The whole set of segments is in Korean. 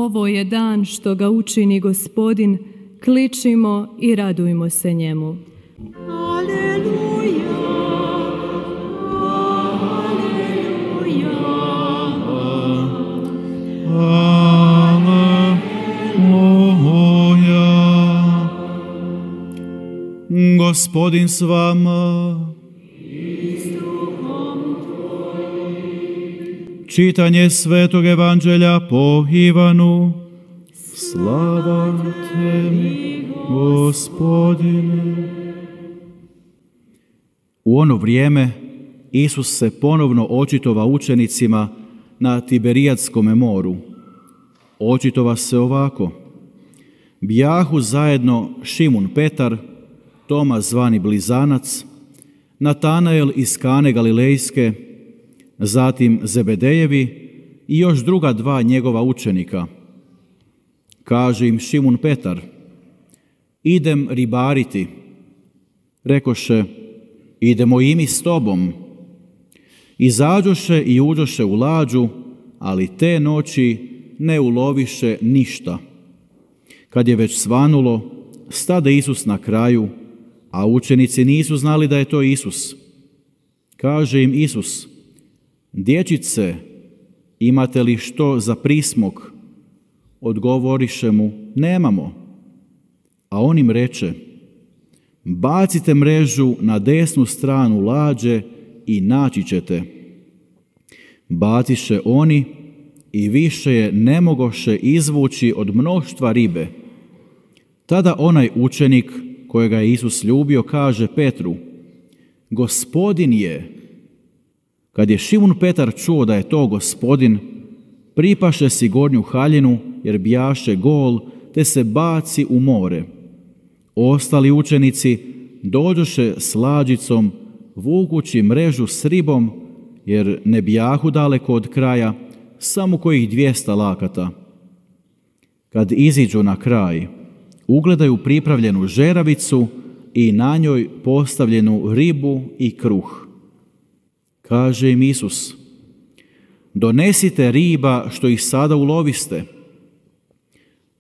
Ovo je dan što ga učini Gospodin, kličimo i radujmo se njemu. Aleluja, aleluja, aleluja. Gospodin s vama. Čitanje Svetog Evanđelja po Ivanu. Slava tebi, Gospodine. U ono vrijeme Isus se ponovno očitova učenicima na Tiberijadskom moru. Očitova se ovako. Bijahu zajedno Šimun Petar, Toma zvani Blizanac, Natanael iz Kane Galilejske, zatim Zebedejevi i još druga dva njegova učenika. Kaže im Šimun Petar: idem ribariti. Rekoše: idemo i mi s tobom. Izađoše i uđoše u lađu, ali te noći ne uloviše ništa. Kad je već svanulo, stade Isus na kraju, a učenici nisu znali da je to Isus. Kaže im Isus: dječice, imate li što za prismok? Odgovoriše mu: nemamo. A on im reče: bacite mrežu na desnu stranu lađe i naći ćete. Baciše oni i više je ne mogoše izvući od mnoštva ribe. Tada onaj učenik kojega je Isus ljubio kaže Petru: Gospodin je. Kad je Šimun Petar čuo da je to Gospodin, pripaše si gornju haljinu jer bijaše gol, te se baci u more. Ostali učenici dođoše s lađicom, vukući mrežu s ribom, jer ne bijahu daleko od kraja, samo kojih 200 lakata. Kad iziđu na kraj, ugledaju pripravljenu žeravicu i na njoj postavljenu ribu i kruh. Kaže im Isus: donesite riba što ih sada uloviste.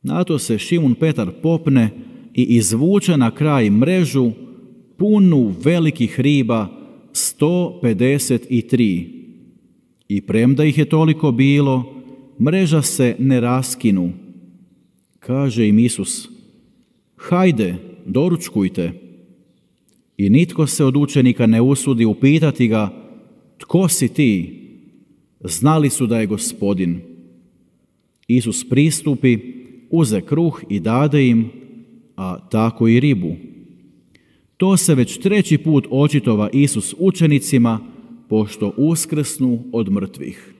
Na to se Šimun Petar popne i izvuče na kraj mrežu punu velikih riba, 153. I premda ih je toliko bilo, mreža se ne raskinu. Kaže im Isus: hajde, doručkujte. I nitko se od učenika ne usudi upitati ga: tko si ti? Znali su da je Gospodin. Isus pristupi, uze kruh i dade im, a tako i ribu. To se već 3. put očitova Isus učenicima, pošto uskrsnu od mrtvih.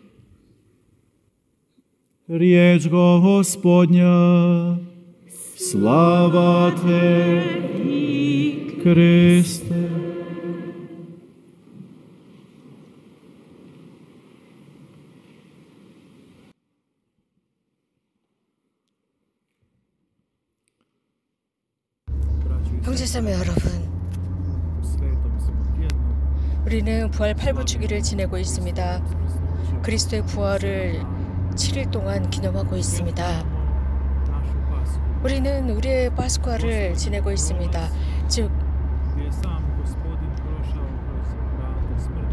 Riječ Gospodnja. Slava tebi, Kriste. 형제자매 여러분, 우리는 부활 8부주기를 지내고 있습니다. 그리스도의 부활을 7일 동안 기념하고 있습니다. 우리는 우리의 파스쿠아를 지내고 있습니다. 즉,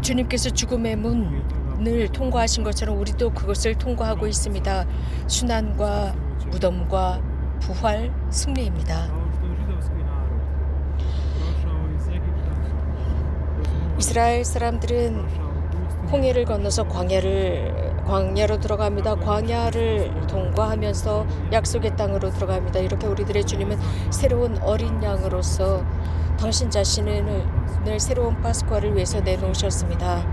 주님께서 죽음의 문을 통과하신 것처럼 우리도 그것을 통과하고 있습니다. 순환과 무덤과 부활, 승리입니다. 이스라엘 사람들은 홍해를 건너서 광야로 들어갑니다. 광야를 통과하면서 약속의 땅으로 들어갑니다. 이렇게 우리들의 주님은 새로운 어린 양으로서 당신 자신을 새로운 파스쿠아를 위해서 내놓으셨습니다.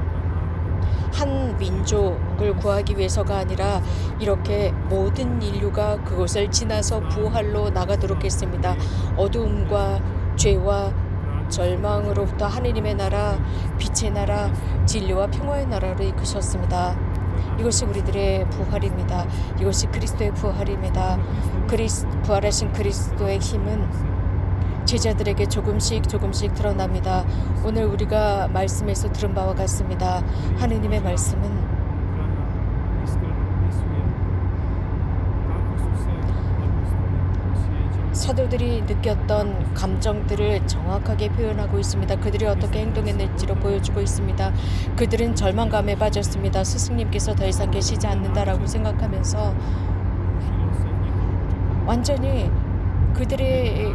한 민족을 구하기 위해서가 아니라 이렇게 모든 인류가 그것을 지나서 부활로 나가도록 했습니다. 어두움과 죄와 절망으로부터 하느님의 나라, 빛의 나라, 진리와 평화의 나라로 이끄셨습니다. 이것이 우리들의 부활입니다. 이것이 그리스도의 부활입니다. 부활하신 그리스도의 힘은 제자들에게 조금씩 드러납니다. 오늘 우리가 말씀에서 들은 바와 같습니다. 하느님의 말씀은 사도들이 느꼈던 감정들을 정확하게 표현하고 있습니다. 그들이 어떻게 행동했는지를 보여주고 있습니다. 그들은 절망감에 빠졌습니다. 스승님께서 더 이상 계시지 않는다라고 생각하면서 완전히 그들의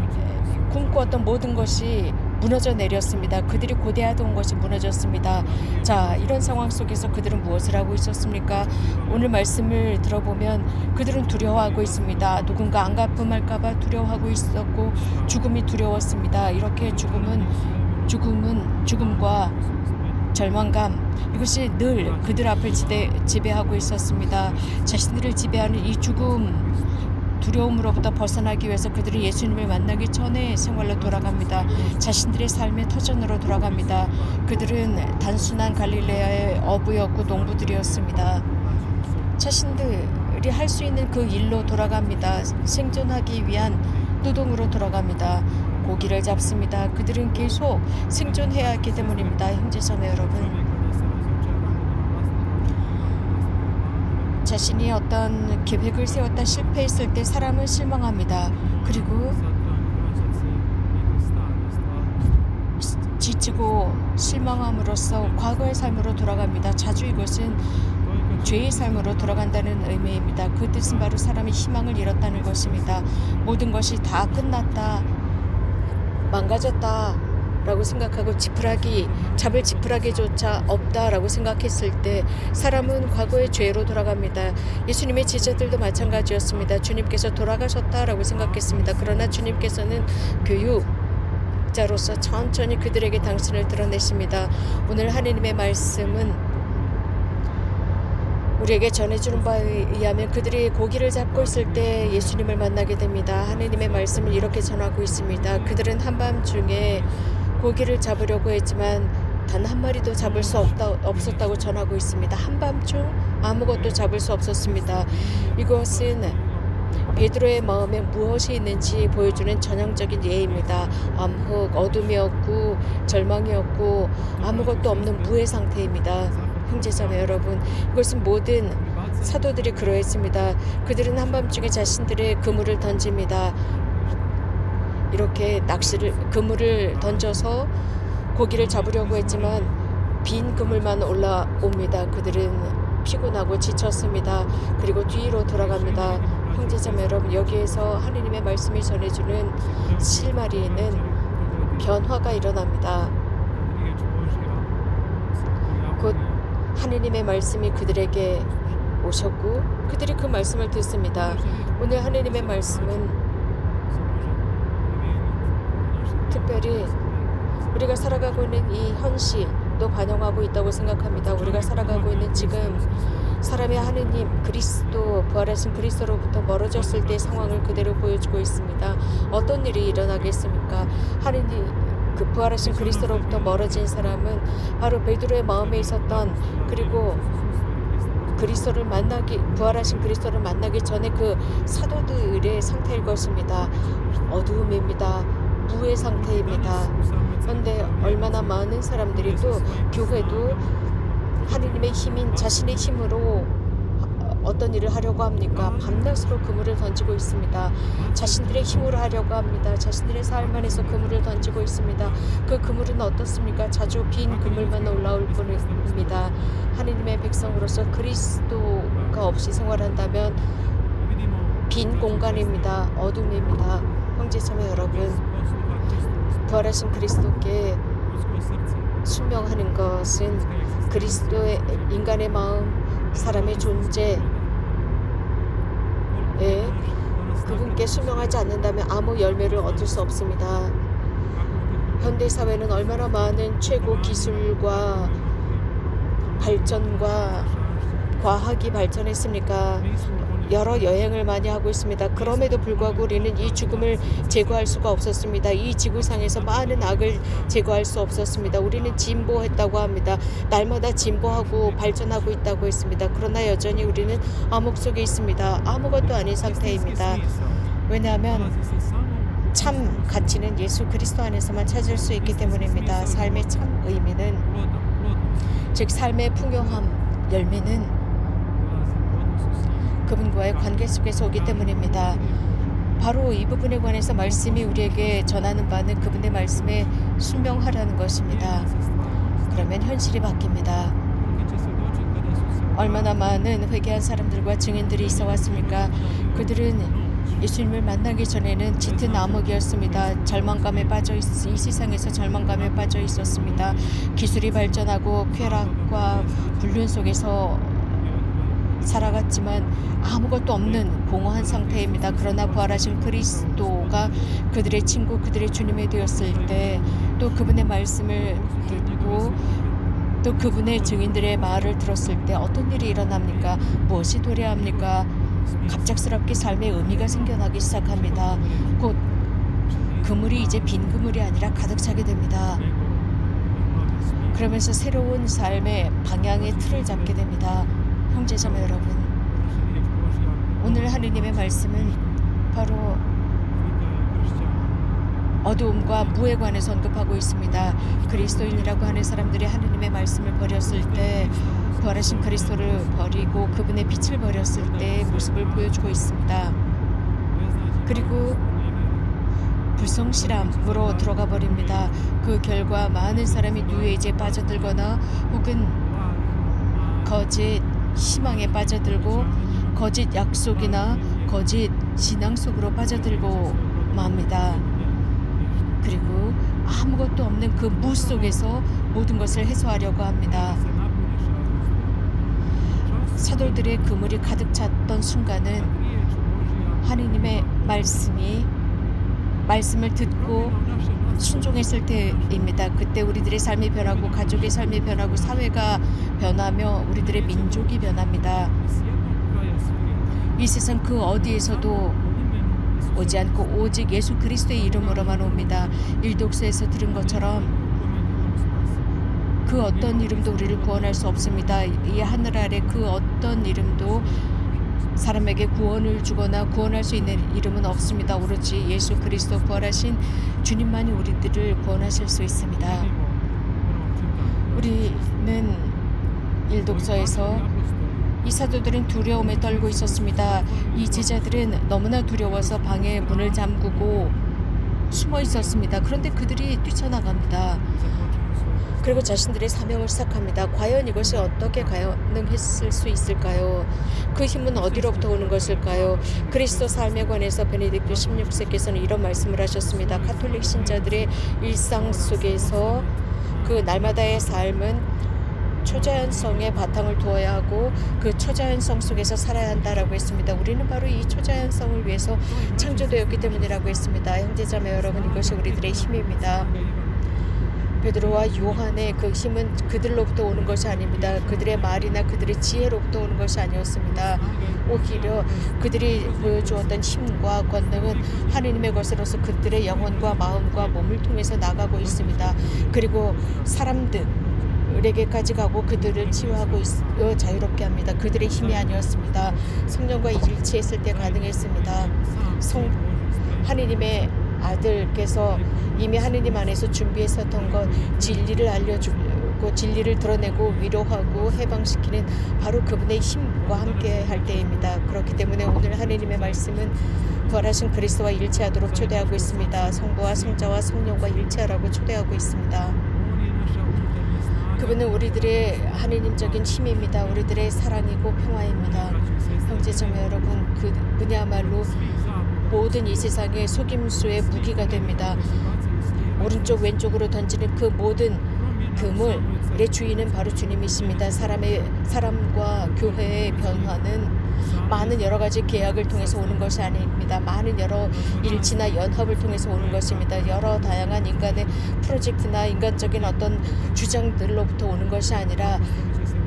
꿈꾸었던 모든 것이 무너져 내렸습니다. 그들이 고대하던 것이 무너졌습니다. 자, 이런 상황 속에서 그들은 무엇을 하고 있었습니까? 오늘 말씀을 들어보면 그들은 두려워하고 있습니다. 누군가 안가품할까 봐 두려워하고 있었고 죽음이 두려웠습니다. 이렇게 죽음과 절망감, 이것이 늘 그들 앞을 지배하고 있었습니다. 자신들을 지배하는 이 죽음, 두려움으로부터 벗어나기 위해서 그들은 예수님을 만나기 전에 생활로 돌아갑니다. 자신들의 삶의 터전으로 돌아갑니다. 그들은 단순한 갈릴레아의 어부였고 농부들이었습니다. 자신들이 할 수 있는 그 일로 돌아갑니다. 생존하기 위한 노동으로 돌아갑니다. 고기를 잡습니다. 그들은 계속 생존해야 하기 때문입니다. 형제자매 여러분, 자신이 어떤 계획을 세웠다 실패했을 때 사람은 실망합니다. 그리고 지치고 실망함으로써 과거의 삶으로 돌아갑니다. 자주 이것은 죄의 삶으로 돌아간다는 의미입니다. 그 뜻은 바로 사람이 희망을 잃었다는 것입니다. 모든 것이 다 끝났다, 망가졌다 라고 생각하고 잡을 지푸라기조차 없다라고 생각했을 때 사람은 과거의 죄로 돌아갑니다. 예수님의 제자들도 마찬가지였습니다. 주님께서 돌아가셨다라고 생각했습니다. 그러나 주님께서는 교육자로서 천천히 그들에게 당신을 드러내십니다. 오늘 하나님의 말씀은 우리에게 전해주는 바에 의하면 그들이 고기를 잡고 있을 때 예수님을 만나게 됩니다. 하나님의 말씀을 이렇게 전하고 있습니다. 그들은 한밤중에 고기를 잡으려고 했지만 단 한 마리도 잡을 수 없었다고 전하고 있습니다. 한밤중 아무것도 잡을 수 없었습니다. 이것은 베드로의 마음에 무엇이 있는지 보여주는 전형적인 예입니다. 암흑, 어둠이었고 절망이었고 아무것도 없는 무의 상태입니다. 형제자매 여러분, 이것은 모든 사도들이 그러했습니다. 그들은 한밤중에 자신들의 그물을 던집니다. 이렇게 그물을 던져서 고기를 잡으려고 했지만 빈 그물만 올라옵니다. 그들은 피곤하고 지쳤습니다. 그리고 뒤로 돌아갑니다. 형제자매 여러분, 여기에서 하느님의 말씀이 전해주는 실마리에는 변화가 일어납니다. 곧 하느님의 말씀이 그들에게 오셨고 그들이 그 말씀을 듣습니다. 오늘 하느님의 말씀은 특별히 우리가 살아가고 있는 이 현실도 반영하고 있다고 생각합니다. 우리가 살아가고 있는 지금 사람의 하느님 그리스도, 부활하신 그리스도로부터 멀어졌을 때의 상황을 그대로 보여주고 있습니다. 어떤 일이 일어나겠습니까? 하느님 그 부활하신 그리스도로부터 멀어진 사람은 바로 베드로의 마음에 있었던, 그리고 부활하신 그리스도를 만나기 전에 그 사도들의 상태일 것입니다. 어두움입니다. 무의 상태입니다. 그런데 얼마나 많은 사람들이 또 교회도 하느님의 힘인 자신의 힘으로 어떤 일을 하려고 합니까? 밤낮으로 그물을 던지고 있습니다. 자신들의 힘으로 하려고 합니다. 자신들의 삶 안에서 그물을 던지고 있습니다. 그 그물은 어떻습니까? 자주 빈 그물만 올라올 뿐입니다. 하느님의 백성으로서 그리스도가 없이 생활한다면 빈 공간입니다. 어둠입니다. 형제자매 여러분, 부활하신 그리스도께 순명하는 것은 그리스도의 인간의 마음, 사람의 존재에 그분께 순명하지 않는다면 아무 열매를 얻을 수 없습니다. 현대사회는 얼마나 많은 최고 기술과 발전과 과학이 발전했습니까? 여러 여행을 많이 하고 있습니다. 그럼에도 불구하고 우리는 이 죽음을 제거할 수가 없었습니다. 이 지구상에서 많은 악을 제거할 수 없었습니다. 우리는 진보했다고 합니다. 날마다 진보하고 발전하고 있다고 했습니다. 그러나 여전히 우리는 암흑 속에 있습니다. 아무것도 아닌 상태입니다. 왜냐하면 참 가치는 예수 그리스도 안에서만 찾을 수 있기 때문입니다. 삶의 참 의미는, 즉 삶의 풍요함, 열매는 그분과의 관계 속에서 오기 때문입니다. 바로 이 부분에 관해서 말씀이 우리에게 전하는 바는 그분의 말씀에 순종하라는 것입니다. 그러면 현실이 바뀝니다. 얼마나 많은 회개한 사람들과 증인들이 있어 왔습니까? 그들은 예수님을 만나기 전에는 짙은 암흑이었습니다. 절망감에 이 세상에서 절망감에 빠져 있었습니다. 기술이 발전하고 쾌락과 불륜 속에서 살아갔지만 아무것도 없는 공허한 상태입니다. 그러나 부활하신 그리스도가 그들의 친구, 그들의 주님이 되었을 때, 또 그분의 말씀을 듣고 또 그분의 증인들의 말을 들었을 때 어떤 일이 일어납니까? 무엇이 도래합니까? 갑작스럽게 삶의 의미가 생겨나기 시작합니다. 곧 그물이 이제 빈 그물이 아니라 가득 차게 됩니다. 그러면서 새로운 삶의 방향의 틀을 잡게 됩니다. 형제자매 여러분, 오늘 하느님의 말씀은 바로 어두움과 무에 관해서 언급하고 있습니다. 그리스도인이라고 하는 사람들이 하느님의 말씀을 버렸을 때, 부활하신 그리스도를 버리고 그분의 빛을 버렸을 때의 모습을 보여주고 있습니다. 그리고 불성실함으로 들어가 버립니다. 그 결과 많은 사람이 뉴에이지에 빠져들거나 혹은 거짓 희망에 빠져들고 거짓 약속이나 거짓 신앙 속으로 빠져들고 맙니다. 그리고 아무것도 없는 그 무 속에서 모든 것을 해소하려고 합니다. 사도들의 그물이 가득 찼던 순간은 하느님의 말씀을 듣고 순종했을 때입니다. 그때 우리들의 삶이 변하고 가족의 삶이 변하고 사회가 변하며 우리들의 민족이 변합니다. 이 세상 그 어디에서도 오지 않고 오직 예수 그리스도의 이름으로만 옵니다. 일독서에서 들은 것처럼 그 어떤 이름도 우리를 구원할 수 없습니다. 이 하늘 아래 그 어떤 이름도 사람에게 구원을 주거나 구원할 수 있는 이름은 없습니다. 오로지 예수 그리스도 부활하신 주님만이 우리들을 구원하실 수 있습니다. 우리는 일독서에서 이 사도들은 두려움에 떨고 있었습니다. 이 제자들은 너무나 두려워서 방에 문을 잠그고 숨어 있었습니다. 그런데 그들이 뛰쳐나갑니다. 그리고 자신들의 사명을 시작합니다. 과연 이것이 어떻게 가능했을 수 있을까요? 그 힘은 어디로부터 오는 것일까요? 그리스도 삶에 관해서 베네딕토 16세께서는 이런 말씀을 하셨습니다. 가톨릭 신자들의 일상 속에서 그 날마다의 삶은 초자연성의 바탕을 두어야 하고 그 초자연성 속에서 살아야 한다라고 했습니다. 우리는 바로 이 초자연성을 위해서 창조되었기 때문이라고 했습니다. 형제자매 여러분, 이것이 우리들의 힘입니다. 베드로와 요한의 그 힘은 그들로부터 오는 것이 아닙니다. 그들의 말이나 그들의 지혜로부터 오는 것이 아니었습니다. 오히려 그들이 보여주었던 힘과 권능은 하느님의 것으로서 그들의 영혼과 마음과 몸을 통해서 나가고 있습니다. 그리고 사람들에게까지 가고 그들을 치유하고 자유롭게 합니다. 그들의 힘이 아니었습니다. 성령과 일치했을 때 가능했습니다. 하느님의 아들께서 이미 하느님 안에서 준비했었던 것, 진리를 알려주고 진리를 드러내고 위로하고 해방시키는 바로 그분의 힘과 함께 할 때입니다. 그렇기 때문에 오늘 하느님의 말씀은 부활하신 그리스도와 일치하도록 초대하고 있습니다. 성부와 성자와 성령과 일치하라고 초대하고 있습니다. 그분은 우리들의 하느님적인 힘입니다. 우리들의 사랑이고 평화입니다. 형제자매 여러분, 그분이야말로 모든 이 세상의 속임수의 무기가 됩니다. 오른쪽 왼쪽으로 던지는 그 모든 그물의 주인은 바로 주님이십니다. 사람과 교회의 변화는 많은 여러 가지 계약을 통해서 오는 것이 아닙니다. 많은 여러 일치나 연합을 통해서 오는 것입니다. 여러 다양한 인간의 프로젝트나 인간적인 어떤 주장들로부터 오는 것이 아니라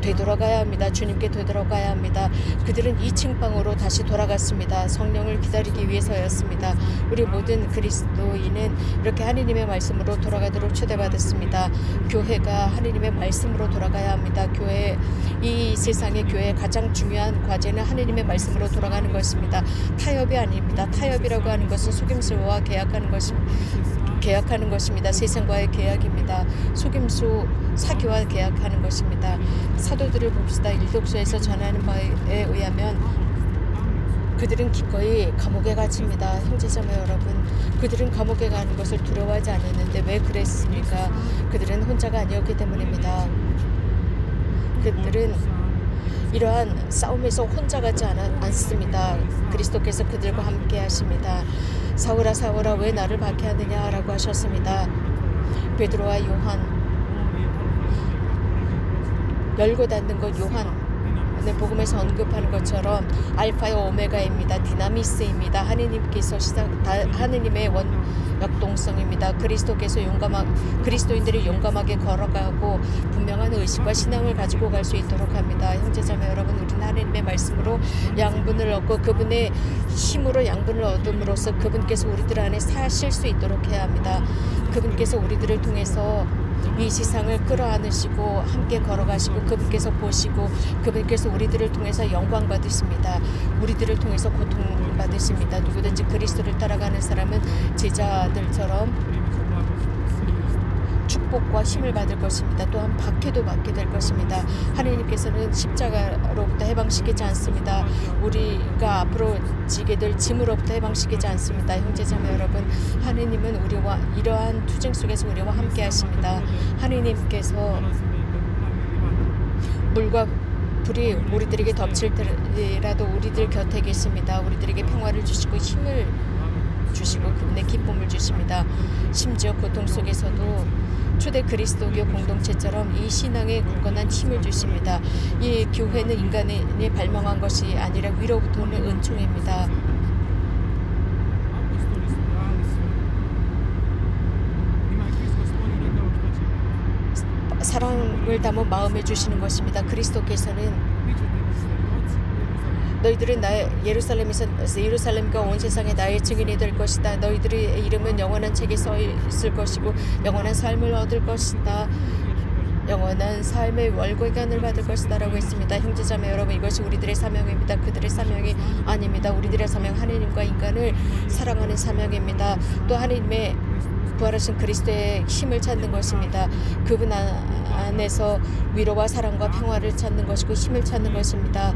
되돌아가야 합니다. 주님께 되돌아가야 합니다. 그들은 2층 방으로 다시 돌아갔습니다. 성령을 기다리기 위해서였습니다. 우리 모든 그리스도인은 이렇게 하느님의 말씀으로 돌아가도록 초대받았습니다. 교회가 하느님의 말씀으로 돌아가야 합니다. 이 세상의 교회의 가장 중요한 과제는 하느님의 말씀으로 돌아가는 것입니다. 타협이 아닙니다. 타협이라고 하는 것은 속임수와 계약하는 것입니다. 세상과의 계약입니다. 속임수, 사기와 계약하는 것입니다. 사도들을 봅시다. 일독서에서 전하는 바에 의하면 그들은 기꺼이 감옥에 갇힙니다. 형제자매 여러분, 그들은 감옥에 가는 것을 두려워하지 않았는데 왜 그랬습니까? 그들은 혼자가 아니었기 때문입니다. 그들은 이러한 싸움에서 혼자 가지 않습니다. 그리스도께서 그들과 함께 하십니다. 사울아 사울아 왜 나를 박해하느냐 라고 하셨습니다. 베드로와 요한, 열고 닫는 것 요한 복음에서 언급하는 것처럼 알파와 오메가입니다. 디나미스입니다. 하느님께서 하느님의 역동성입니다. 그리스도인들이 용감하게 걸어가고 분명한 의식과 신앙을 가지고 갈 수 있도록 합니다. 형제자매 여러분, 우리는 하느님의 말씀으로 양분을 얻고 그분의 힘으로 양분을 얻음으로써 그분께서 우리들 안에 사실 수 있도록 해야 합니다. 그분께서 우리들을 통해서 이 세상을 끌어안으시고 함께 걸어가시고 그분께서 보시고 그분께서 우리들을 통해서 영광 받으십니다. 우리들을 통해서 고통 받으십니다. 누구든지 그리스도를 따라가는 사람은 제자들처럼 축복과 힘을 받을 것입니다. 또한 박해도 받게 될 것입니다. 하나님께서는 십자가로부터 해방시키지 않습니다. 우리가 앞으로 지게 될 짐으로부터 해방시키지 않습니다. 형제자매 여러분, 하나님은 우리와 이러한 투쟁 속에서 우리와 함께 하십니다. 하나님께서 물과 불이 우리들에게 덮칠지라도 우리들 곁에 계십니다. 우리들에게 평화를 주시고 힘을 주시고 그분의 기쁨을 주십니다. 심지어 고통 속에서도 초대 그리스도교 공동체처럼 이 신앙에 굳건한 힘을 주십니다. 이 교회는 인간이 발명한 것이 아니라 위로부터 오는 은총입니다. 사랑을 담은 마음을 주시는 것입니다. 그리스도께서는 너희들은 예루살렘과 온 세상에 나의 증인이 될 것이다. 너희들의 이름은 영원한 책에 써 있을 것이고 영원한 삶을 얻을 것이다. 영원한 삶의 월계관을 받을 것이다 라고 했습니다. 형제자매 여러분, 이것이 우리들의 사명입니다. 그들의 사명이 아닙니다. 우리들의 사명, 하나님과 인간을 사랑하는 사명입니다. 또 하나님의 부활하신 그리스도의 힘을 찾는 것입니다. 그분 안에서 위로와 사랑과 평화를 찾는 것이고 힘을 찾는 것입니다.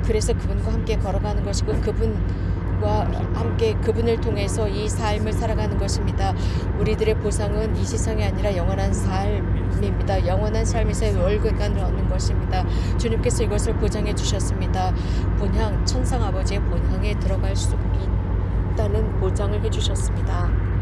그래서 그분과 함께 걸어가는 것이고 그분과 함께 그분을 통해서 이 삶을 살아가는 것입니다. 우리들의 보상은 이 세상이 아니라 영원한 삶입니다. 영원한 삶에서의 월계관을 얻는 것입니다. 주님께서 이것을 보장해 주셨습니다. 본향, 천상 아버지의 본향에 들어갈 수 있다는 보장을 해주셨습니다.